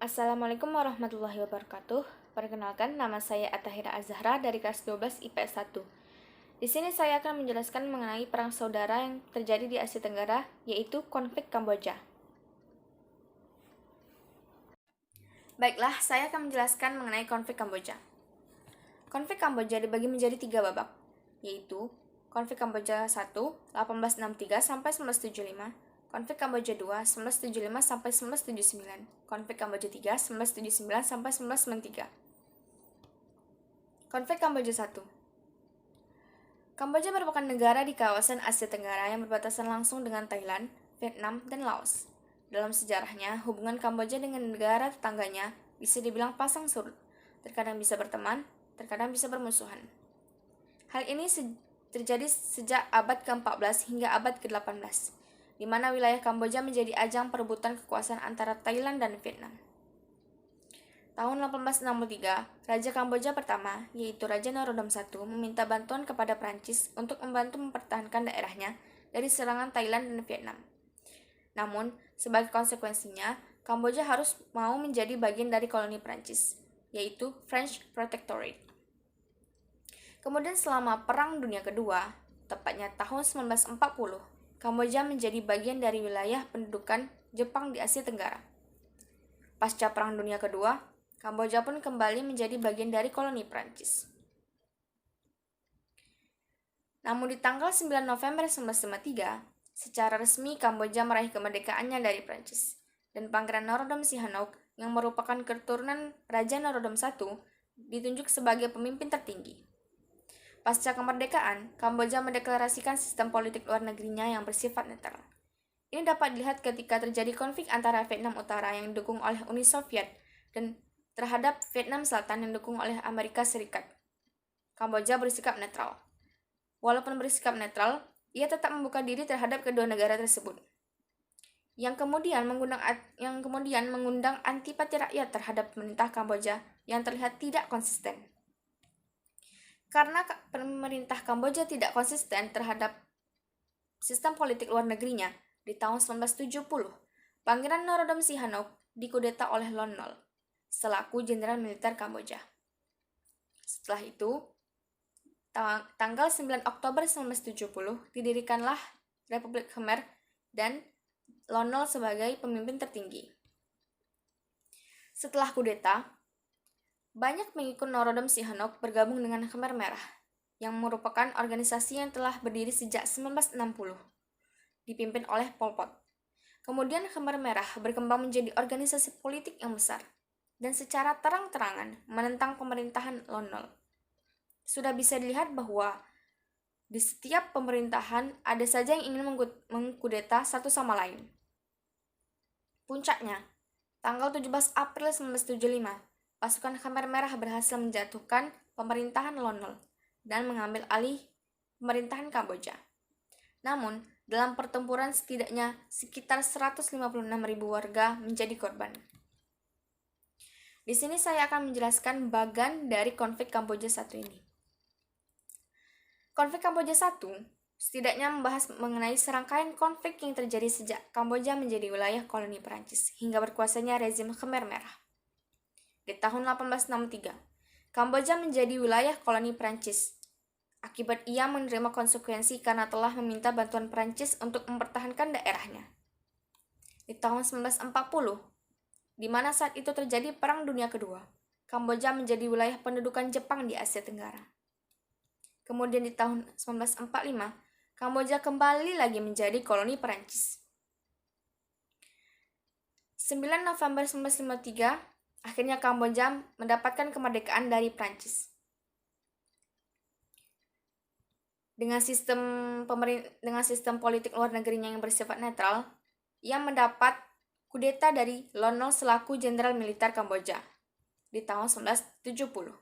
Assalamualaikum warahmatullahi wabarakatuh. Perkenalkan, nama saya Atahira Azahra dari kelas 12 IPS 1. Di sini saya akan menjelaskan mengenai perang saudara yang terjadi di Asia Tenggara, yaitu konflik Kamboja. Baiklah, saya akan menjelaskan mengenai konflik Kamboja. Konflik Kamboja dibagi menjadi 3 babak, yaitu konflik Kamboja 1, 1863 sampai 1975, konflik Kamboja 2, 1975 sampai 1979, konflik Kamboja 3, 1979 sampai 1993. Konflik Kamboja 1. Kamboja merupakan negara di kawasan Asia Tenggara yang berbatasan langsung dengan Thailand, Vietnam, dan Laos. Dalam sejarahnya, hubungan Kamboja dengan negara tetangganya bisa dibilang pasang surut, terkadang bisa berteman, terkadang bisa bermusuhan. Hal ini terjadi sejak abad ke-14 hingga abad ke-18, di mana wilayah Kamboja menjadi ajang perebutan kekuasaan antara Thailand dan Vietnam. Tahun 1863, Raja Kamboja pertama, yaitu Raja Norodom I, meminta bantuan kepada Prancis untuk membantu mempertahankan daerahnya dari serangan Thailand dan Vietnam. Namun, sebagai konsekuensinya, Kamboja harus mau menjadi bagian dari koloni Prancis, yaitu French Protectorate. Kemudian selama Perang Dunia Kedua, tepatnya tahun 1940, Kamboja menjadi bagian dari wilayah pendudukan Jepang di Asia Tenggara. Pasca Perang Dunia Kedua, Kamboja pun kembali menjadi bagian dari koloni Prancis. Namun di tanggal 9 November 1953, secara resmi Kamboja meraih kemerdekaannya dari Prancis, dan Pangeran Norodom Sihanouk yang merupakan keturunan Raja Norodom I ditunjuk sebagai pemimpin tertinggi. Pasca kemerdekaan, Kamboja mendeklarasikan sistem politik luar negerinya yang bersifat netral. Ini dapat dilihat ketika terjadi konflik antara Vietnam Utara yang didukung oleh Uni Soviet dan terhadap Vietnam Selatan yang didukung oleh Amerika Serikat. Kamboja bersikap netral. Walaupun bersikap netral, ia tetap membuka diri terhadap kedua negara tersebut. Yang kemudian mengundang antipati rakyat terhadap pemerintah Kamboja yang terlihat tidak konsisten. Karena pemerintah Kamboja tidak konsisten terhadap sistem politik luar negerinya, di tahun 1970, Pangeran Norodom Sihanouk dikudeta oleh Lon Nol selaku Jenderal Militer Kamboja. Setelah itu, tanggal 9 Oktober 1970, didirikanlah Republik Khmer dan Lon Nol sebagai pemimpin tertinggi. Setelah kudeta, banyak pengikut Norodom Sihanouk bergabung dengan Khmer Merah, yang merupakan organisasi yang telah berdiri sejak 1960, dipimpin oleh Pol Pot. Kemudian Khmer Merah berkembang menjadi organisasi politik yang besar, dan secara terang-terangan menentang pemerintahan Lon Nol. Sudah bisa dilihat bahwa di setiap pemerintahan ada saja yang ingin mengkudeta satu sama lain. Puncaknya, tanggal 17 April 1975, pasukan Khmer Merah berhasil menjatuhkan pemerintahan Lon Nol dan mengambil alih pemerintahan Kamboja. Namun, dalam pertempuran setidaknya sekitar 156.000 warga menjadi korban. Di sini saya akan menjelaskan bagan dari konflik Kamboja 1 ini. Konflik Kamboja 1 setidaknya membahas mengenai serangkaian konflik yang terjadi sejak Kamboja menjadi wilayah koloni Perancis hingga berkuasanya rezim Khmer Merah. Di tahun 1863, Kamboja menjadi wilayah koloni Perancis. Akibat ia menerima konsekuensi karena telah meminta bantuan Perancis untuk mempertahankan daerahnya. Di tahun 1940, di mana saat itu terjadi Perang Dunia Kedua, Kamboja menjadi wilayah pendudukan Jepang di Asia Tenggara. Kemudian di tahun 1945, Kamboja kembali lagi menjadi koloni Perancis. 9 November 1953, akhirnya Kamboja mendapatkan kemerdekaan dari Perancis. Dengan sistem politik luar negerinya yang bersifat netral, ia mendapat kudeta dari Lon Nol selaku Jenderal Militer Kamboja di tahun 1970.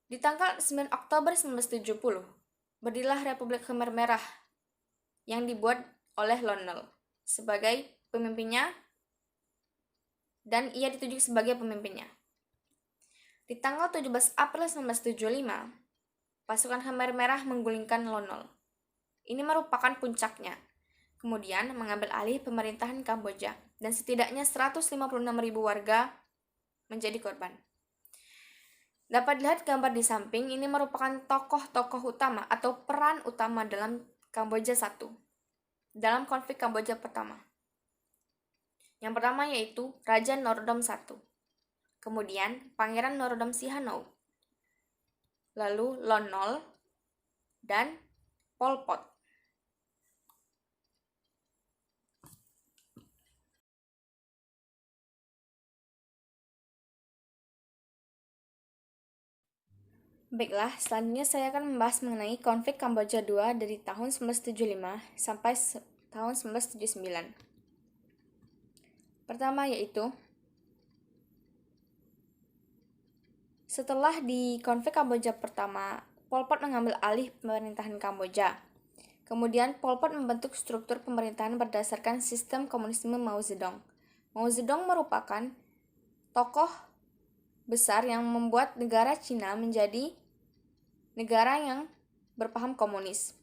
Di tanggal 9 Oktober 1970, berdirilah Republik Khmer Merah yang dibuat oleh Lon Nol sebagai pemimpinnya dan ia ditunjuk sebagai pemimpinnya. Di tanggal 17 April 1975, pasukan Khmer Merah menggulingkan Lon Nol. Ini merupakan puncaknya. Kemudian mengambil alih pemerintahan Kamboja dan setidaknya 156.000 warga menjadi korban. Dapat dilihat gambar di samping, ini merupakan tokoh-tokoh utama atau peran utama dalam Kamboja I, dalam konflik Kamboja pertama. Yang pertama yaitu Raja Norodom I, kemudian Pangeran Norodom Sihanouk, lalu Lon Nol, dan Pol Pot. Baiklah, selanjutnya saya akan membahas mengenai konflik Kamboja II dari tahun 1975 sampai tahun 1979. Pertama yaitu, setelah di konflik Kamboja pertama, Pol Pot mengambil alih pemerintahan Kamboja. Kemudian Pol Pot membentuk struktur pemerintahan berdasarkan sistem komunisme Mao Zedong. Mao Zedong merupakan tokoh besar yang membuat negara Cina menjadi negara yang berpaham komunis.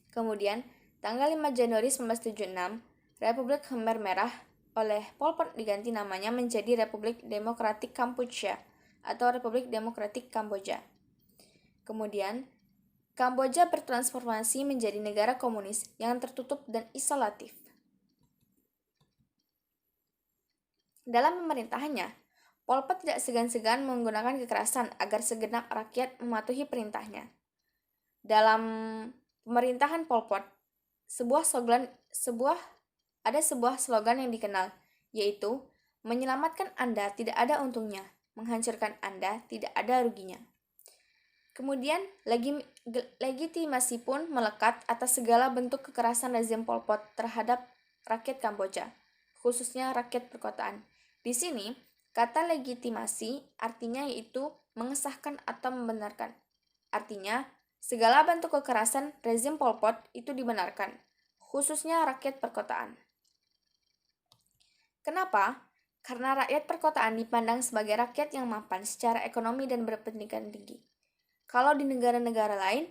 Kemudian, tanggal 5 Januari 1976, Republik Khmer Merah oleh Pol Pot diganti namanya menjadi Republik Demokratik Kampuchea atau Republik Demokratik Kamboja. Kemudian, Kamboja bertransformasi menjadi negara komunis yang tertutup dan isolatif. Dalam pemerintahannya, Pol Pot tidak segan-segan menggunakan kekerasan agar segenap rakyat mematuhi perintahnya. Dalam pemerintahan Pol Pot, ada sebuah slogan yang dikenal, yaitu menyelamatkan Anda tidak ada untungnya, menghancurkan Anda tidak ada ruginya. Kemudian, legitimasi pun melekat atas segala bentuk kekerasan rezim Pol Pot terhadap rakyat Kamboja, khususnya rakyat perkotaan. Di sini, kata legitimasi artinya yaitu mengesahkan atau membenarkan. Artinya, segala bentuk kekerasan rezim Pol Pot itu dibenarkan, khususnya rakyat perkotaan. Kenapa? Karena rakyat perkotaan dipandang sebagai rakyat yang mapan secara ekonomi dan berpendidikan tinggi. Kalau di negara-negara lain,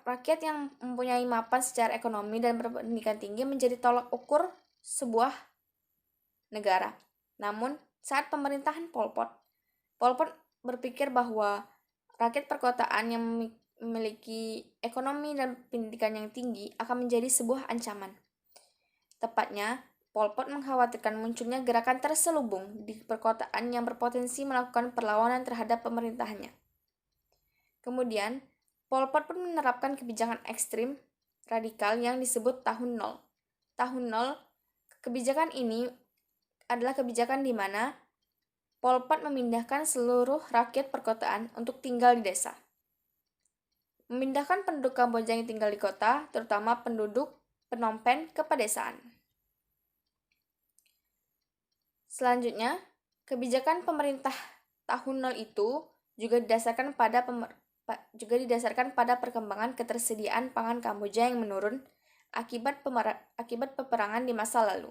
rakyat yang mempunyai mapan secara ekonomi dan berpendidikan tinggi menjadi tolak ukur sebuah negara. Namun, saat pemerintahan Pol Pot berpikir bahwa rakyat perkotaan yang memiliki ekonomi dan pendidikan yang tinggi akan menjadi sebuah ancaman. Tepatnya, Pol Pot mengkhawatirkan munculnya gerakan terselubung di perkotaan yang berpotensi melakukan perlawanan terhadap pemerintahannya. Kemudian, Pol Pot pun menerapkan kebijakan ekstrim radikal yang disebut Tahun Nol. Tahun Nol, kebijakan ini adalah kebijakan di mana Pol Pot memindahkan seluruh rakyat perkotaan untuk tinggal di desa. Memindahkan penduduk Kamboja yang tinggal di kota, terutama penduduk Phnom Penh, ke pedesaan. Selanjutnya, kebijakan pemerintah Tahun Nol itu juga didasarkan pada perkembangan ketersediaan pangan Kamboja yang menurun akibat peperangan di masa lalu.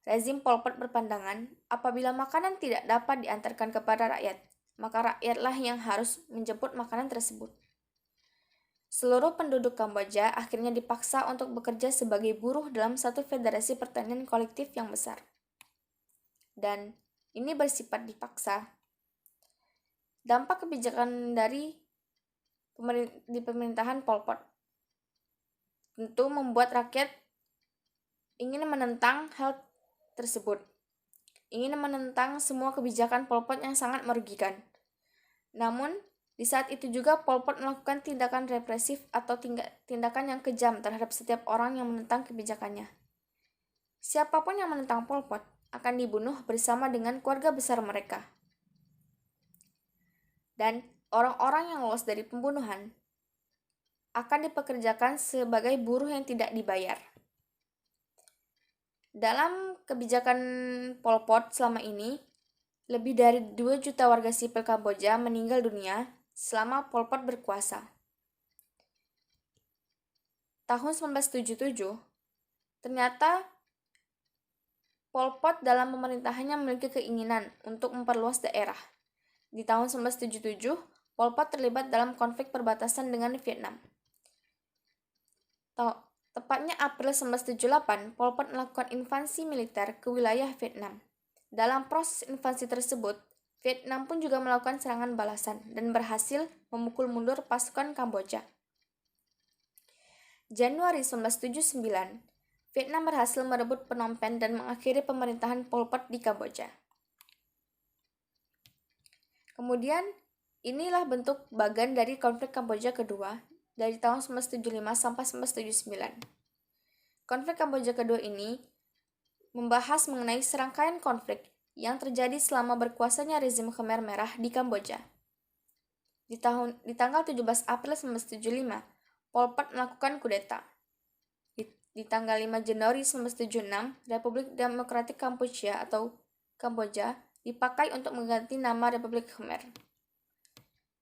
Rezim Pol Pot berpandangan, apabila makanan tidak dapat diantarkan kepada rakyat, maka rakyatlah yang harus menjemput makanan tersebut. Seluruh penduduk Kamboja akhirnya dipaksa untuk bekerja sebagai buruh dalam satu federasi pertanian kolektif yang besar. Dan ini bersifat dipaksa. Dampak kebijakan di pemerintahan Pol Pot tentu membuat rakyat ingin menentang hal tersebut, ingin menentang semua kebijakan Pol Pot yang sangat merugikan. Namun, di saat itu juga Pol Pot melakukan tindakan represif atau tindakan yang kejam terhadap setiap orang yang menentang kebijakannya. Siapapun yang menentang Pol Pot akan dibunuh bersama dengan keluarga besar mereka. Dan orang-orang yang lolos dari pembunuhan akan dipekerjakan sebagai buruh yang tidak dibayar. Dalam kebijakan Pol Pot selama ini, lebih dari 2 juta warga sipil Kamboja meninggal dunia selama Pol Pot berkuasa. Tahun 1977, ternyata Pol Pot dalam pemerintahannya memiliki keinginan untuk memperluas daerah. Di tahun 1977, Pol Pot terlibat dalam konflik perbatasan dengan Vietnam. Tepatnya April 1978, Pol Pot melakukan invasi militer ke wilayah Vietnam. Dalam proses invasi tersebut, Vietnam pun juga melakukan serangan balasan dan berhasil memukul mundur pasukan Kamboja. Januari 1979, Vietnam berhasil merebut Phnom Penh dan mengakhiri pemerintahan Pol Pot di Kamboja. Kemudian, inilah bentuk bagan dari konflik Kamboja kedua dari tahun 1975 sampai 1979. Konflik Kamboja kedua ini membahas mengenai serangkaian konflik yang terjadi selama berkuasanya rezim Khmer Merah di Kamboja. Di tanggal 17 April 1975, Pol Pot melakukan kudeta. Di tanggal 5 Januari 1976, Republik Demokratik Kampuchea atau Kamboja dipakai untuk mengganti nama Republik Khmer.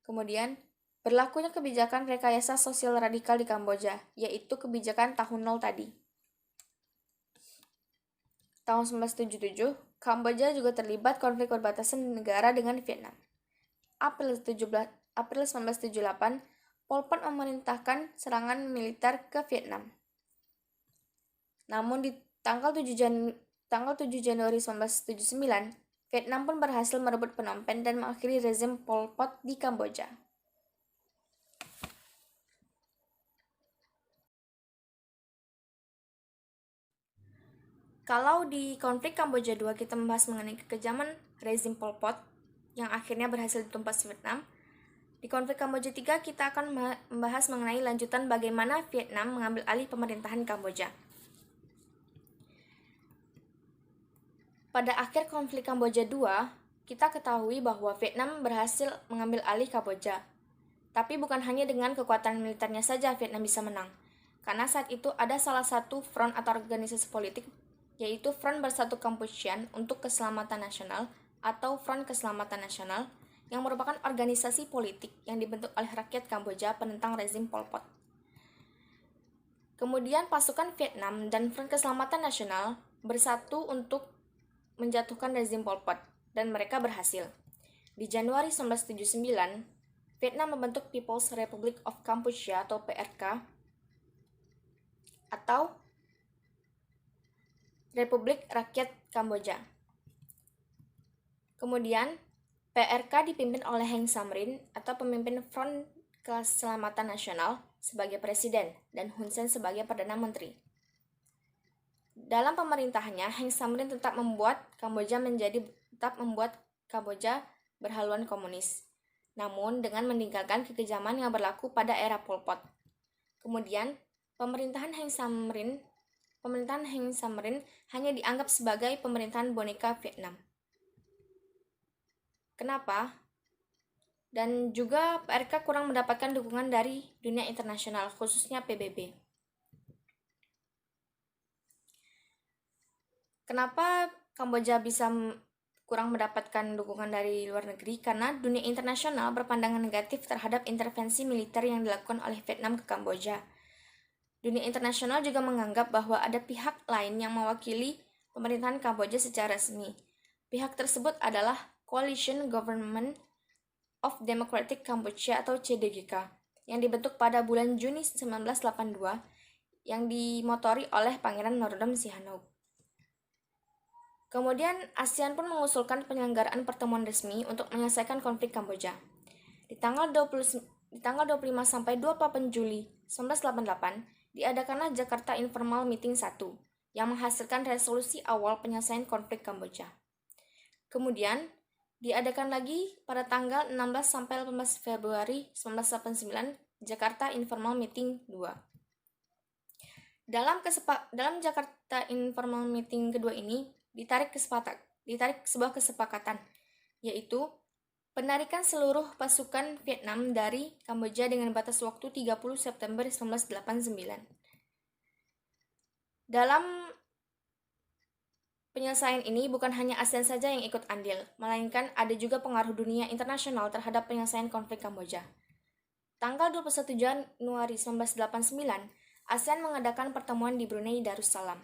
Kemudian, berlakunya kebijakan rekayasa sosial radikal di Kamboja, yaitu kebijakan tahun 0 tadi. Tahun 1977, Kamboja juga terlibat konflik perbatasan negara dengan Vietnam. April 1978, Pol Pot memerintahkan serangan militer ke Vietnam. Namun di tanggal 7 Januari 1979, Vietnam pun berhasil merebut Phnom Penh dan mengakhiri rezim Pol Pot di Kamboja. Kalau di konflik Kamboja II kita membahas mengenai kekejaman rezim Pol Pot yang akhirnya berhasil ditumpas Vietnam, di konflik Kamboja III kita akan membahas mengenai lanjutan bagaimana Vietnam mengambil alih pemerintahan Kamboja. Pada akhir konflik Kamboja II, kita ketahui bahwa Vietnam berhasil mengambil alih Kamboja. Tapi bukan hanya dengan kekuatan militernya saja Vietnam bisa menang, karena saat itu ada salah satu front atau organisasi politik, yaitu Front Bersatu Kampuchean untuk Keselamatan Nasional atau Front Keselamatan Nasional, yang merupakan organisasi politik yang dibentuk oleh rakyat Kamboja penentang rezim Pol Pot. Kemudian pasukan Vietnam dan Front Keselamatan Nasional bersatu untuk menjatuhkan rezim Pol Pot, dan mereka berhasil. Di Januari 1979, Vietnam membentuk People's Republic of Kampuchea atau PRK atau Republik Rakyat Kamboja. Kemudian, PRK dipimpin oleh Heng Samrin atau pemimpin Front Keselamatan Nasional sebagai presiden dan Hun Sen sebagai perdana menteri. Dalam pemerintahannya, Heng Samrin tetap membuat Kamboja berhaluan komunis, namun dengan meninggalkan kekejaman yang berlaku pada era Pol Pot. Kemudian, pemerintahan Heng Samrin hanya dianggap sebagai pemerintahan boneka Vietnam. Kenapa? Dan juga PRK kurang mendapatkan dukungan dari dunia internasional, khususnya PBB. Kenapa Kamboja bisa kurang mendapatkan dukungan dari luar negeri? Karena dunia internasional berpandangan negatif terhadap intervensi militer yang dilakukan oleh Vietnam ke Kamboja. Dunia internasional juga menganggap bahwa ada pihak lain yang mewakili pemerintahan Kamboja secara resmi. Pihak tersebut adalah Coalition Government of Democratic Cambodia atau CDGK yang dibentuk pada bulan Juni 1982 yang dimotori oleh Pangeran Norodom Sihanouk. Kemudian ASEAN pun mengusulkan penyelenggaraan pertemuan resmi untuk menyelesaikan konflik Kamboja. Di tanggal 25 sampai 28 Juli 1988 diadakanlah Jakarta Informal Meeting 1 yang menghasilkan resolusi awal penyelesaian konflik Kamboja. Kemudian diadakan lagi pada tanggal 16 sampai 18 Februari 1989 Jakarta Informal Meeting 2. Dalam Jakarta Informal Meeting kedua ini ditarik sebuah kesepakatan, yaitu penarikan seluruh pasukan Vietnam dari Kamboja dengan batas waktu 30 September 1989. Dalam penyelesaian ini bukan hanya ASEAN saja yang ikut andil, melainkan ada juga pengaruh dunia internasional terhadap penyelesaian konflik Kamboja. Tanggal 21 Januari 1989, ASEAN mengadakan pertemuan di Brunei Darussalam.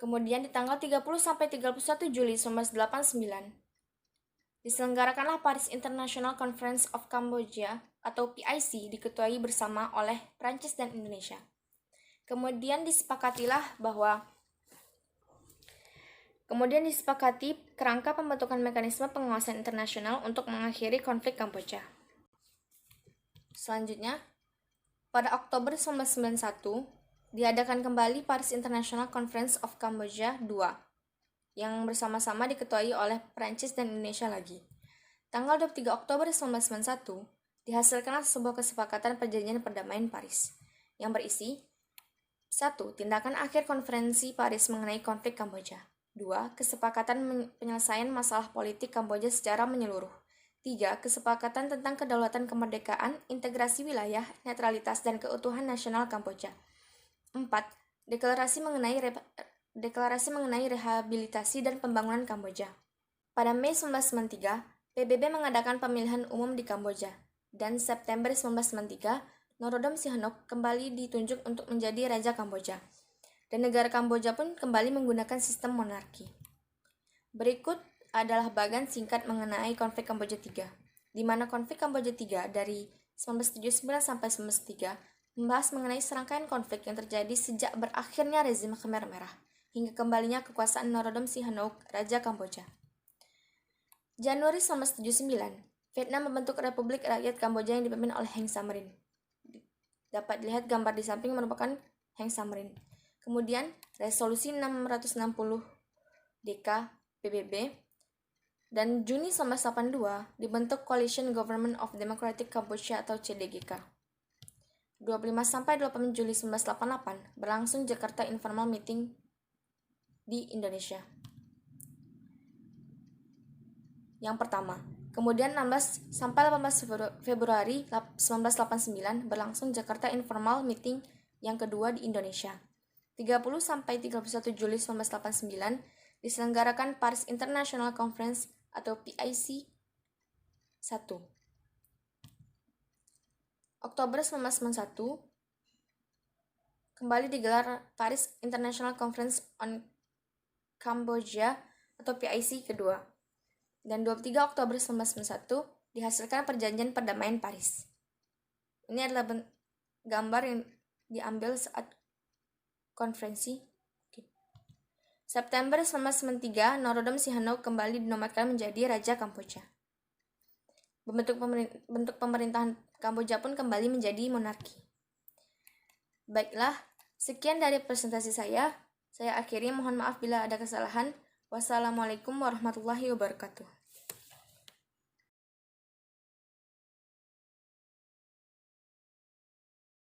Kemudian di tanggal 30 sampai 31 Juli 1989, Diselenggarakanlah Paris International Conference of Cambodia atau PIC diketuai bersama oleh Prancis dan Indonesia. Kemudian disepakati kerangka pembentukan mekanisme pengawasan internasional untuk mengakhiri konflik Kamboja. Selanjutnya, pada Oktober 1991, diadakan kembali Paris International Conference of Cambodia II, yang bersama-sama diketuai oleh Prancis dan Indonesia lagi. Tanggal 23 Oktober 1991, dihasilkanlah sebuah kesepakatan perjanjian perdamaian Paris, yang berisi 1. Tindakan akhir konferensi Paris mengenai konflik Kamboja. 2. Kesepakatan penyelesaian masalah politik Kamboja secara menyeluruh. 3. Kesepakatan tentang kedaulatan kemerdekaan, integrasi wilayah, netralitas, dan keutuhan nasional Kamboja. 4. Deklarasi mengenai rehabilitasi dan pembangunan Kamboja. Pada Mei 1993, PBB mengadakan pemilihan umum di Kamboja, dan September 1993, Norodom Sihanouk kembali ditunjuk untuk menjadi Raja Kamboja, dan negara Kamboja pun kembali menggunakan sistem monarki. Berikut adalah bagan singkat mengenai konflik Kamboja III, di mana konflik Kamboja III dari 1979 sampai 1993 membahas mengenai serangkaian konflik yang terjadi sejak berakhirnya rezim Khmer Merah hingga kembalinya kekuasaan Norodom Sihanouk, Raja Kamboja. Januari 1979, Vietnam membentuk Republik Rakyat Kamboja yang dipimpin oleh Heng Samrin. Dapat dilihat gambar di samping merupakan Heng Samrin. Kemudian, Resolusi 660 DK PBB dan Juni 1982 dibentuk Coalition Government of Democratic Cambodia atau CDGK. 25-28 Juli 1988 berlangsung Jakarta Informal Meeting di Indonesia. Yang pertama. Kemudian 16-18 Februari 1989 berlangsung Jakarta Informal Meeting yang kedua di Indonesia. 30-31 Juli 1989 diselenggarakan Paris International Conference atau PIC 1. Oktober 1991 kembali digelar Paris International Conference on Cambodia atau PIC kedua. Dan 23 Oktober 1991 dihasilkan perjanjian perdamaian Paris. Ini adalah gambar yang diambil saat konferensi. September 1993, Norodom Sihanouk kembali dinobatkan menjadi Raja Kamboja. Bentuk pemerintahan Kamboja pun kembali menjadi monarki. Baiklah, sekian dari presentasi saya. Saya akhiri, mohon maaf bila ada kesalahan. Wassalamualaikum warahmatullahi wabarakatuh.